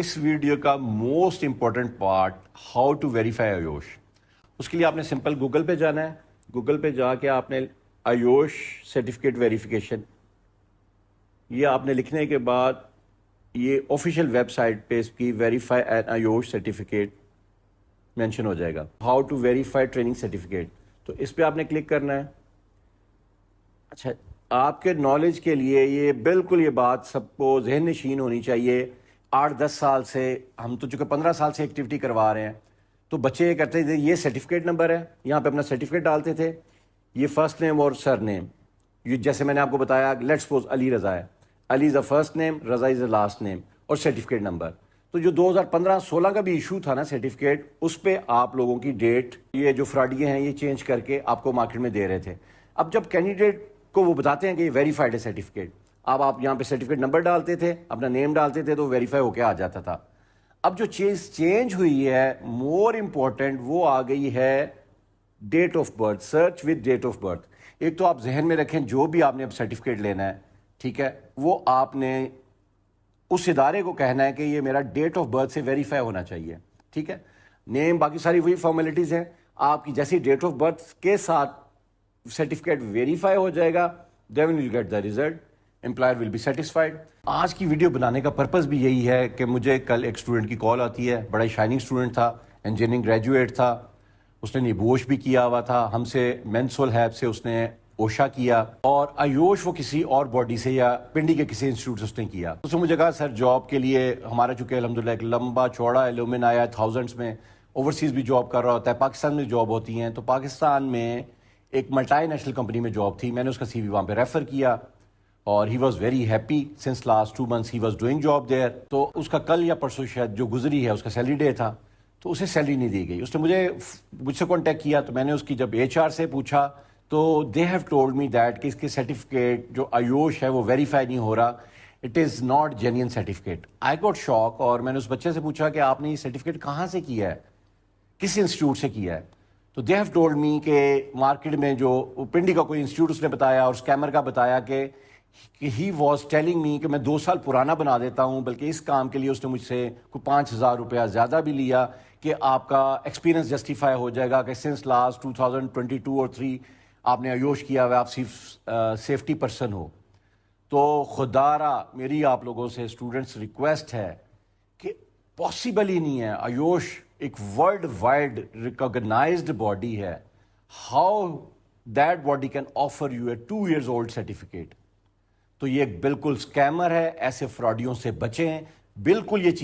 اس video کا most important part how to verify Ayush. اس کے لیے آپ نے سمپل گوگل پہ جانا ہے. گوگل پہ جا کے آپ نے آیوش سرٹیفکیٹ ویریفیکیشن یہ آپ نے لکھنے کے بعد یہ آفیشیل ویب سائٹ پہ اس کی verify an Ayush certificate mention ہو جائے گا. How to verify training certificate, تو اس پہ آپ نے کلک کرنا ہے. اچھا, آپ کے نالج کے لیے یہ بالکل یہ بات سب کو ذہن نشین ہونی چاہیے. 8-10 سال سے ہم تو چونکہ 15 سال سے ایکٹیویٹی کروا رہے ہیں, تو بچے یہ کرتے تھے یہ سرٹیفکیٹ نمبر ہے, یہاں پہ اپنا سرٹیفکیٹ ڈالتے تھے, یہ فرسٹ نیم اور سر نیم, یہ جیسے میں نے آپ کو بتایا لیٹس سپوز علی رضا ہے, علی از the first name, Raza is the last name, اور سرٹیفکیٹ نمبر. تو جو 2015-16 کا بھی ایشو تھا نا سرٹیفکیٹ, اس پہ آپ لوگوں کی ڈیٹ یہ جو فراڈیے ہیں یہ چینج کر کے آپ کو مارکیٹ میں دے رہے تھے. اب جب کینڈیڈیٹ کو وہ بتاتے ہیں کہ یہ ویریفائڈ ہے سرٹیفکیٹ, آپ یہاں پہ سرٹیفکیٹ نمبر ڈالتے تھے, اپنا نیم ڈالتے تھے, تو ویریفائی ہو کے آ جاتا تھا. اب جو چیز چینج ہوئی ہے مور امپورٹنٹ, وہ آ گئی ہے date of birth, search with date of birth. ایک تو آپ ذہن میں رکھیں جو بھی آپ نے اب سرٹیفکیٹ لینا ہے, ٹھیک ہے, وہ آپ نے اس ادارے کو کہنا ہے کہ یہ میرا ڈیٹ آف برتھ سے ویریفائی ہونا چاہیے. ٹھیک ہے, نیم باقی ساری وہی فارمیلٹیز ہیں. آپ کی جیسی ڈیٹ آف برتھ کے ساتھ سرٹیفکیٹ ویریفائی ہو جائے گا, then you will get the result, employer will be satisfied. آج کی ویڈیو بنانے کا پرپس بھی یہی ہے کہ مجھے کل ایک اسٹوڈنٹ کی کال آتی ہے, بڑا شائننگ اسٹوڈنٹ تھا, انجینئرنگ گریجویٹ تھا, اس نے نیبوش بھی کیا ہوا تھا ہم سے, مینسول ہیب سے اس نے اوشا کیا, اور آیوش وہ کسی اور باڈی سے یا پنڈی کے کسی انسٹیٹیوٹ سے اس نے کیا. اس نے مجھے کہا سر جاب کے لیے ہمارا چونکہ الحمدللہ ایک لمبا چوڑا ایلومن آیا ہے, تھاؤزنڈس میں, اوورسیز بھی جاب کر رہا ہوتا ہے, پاکستان میں جاب ہوتی ہیں, تو پاکستان میں ایک ملٹائی نیشنل کمپنی میں جاب تھی, میں نے اس کا سی وی وہاں پہ ریفر کیا, اور he was very happy since last 2 months he was doing job there. تو اس کا کل یا پرسوں شاید جو گزری ہے اس کا سیلری ڈے تھا, تو اسے سیلری نہیں دی گئی. اس نے مجھ سے کانٹیکٹ کیا, تو میں نے اس کی جب HR سے پوچھا تو they have told me that کہ اس کے سرٹیفکیٹ جو آیوش ہے وہ ویریفائی نہیں ہو رہا, it is not genuine certificate. I got shock, اور میں نے اس بچے سے پوچھا کہ آپ نے یہ سرٹیفکیٹ کہاں سے کیا ہے, کس انسٹیٹیوٹ سے کیا ہے. تو دے ہیو ٹولڈ می کہ مارکیٹ میں جو پنڈی کا کوئی انسٹیٹیوٹ اس نے بتایا, اور اسکیمر کا بتایا کہ ہی واز ٹیلنگ می کہ میں 2 سال پرانا بنا دیتا ہوں, بلکہ اس کام کے لیے اس نے مجھ سے کوئی 5,000 روپیہ زیادہ بھی لیا کہ آپ کا ایکسپیرینس جسٹیفائی ہو جائے گا کہ سنس لاسٹ 2022 اور 3 آپ نے آیوش کیا ہوا, آپ سیفٹی پرسن ہو. تو خدا را میری آپ لوگوں سے اسٹوڈنٹس ریکویسٹ ہے کہ پاسبل ہی نہیں ہے, آیوش ایک ورلڈ وائڈ ریکگنائزڈ باڈی ہے, how that body can offer you a 2 years old certificate. تو یہ ایک بالکل اسکیمر ہے, ایسے فراڈیوں سے بچیں. بالکل یہ چیز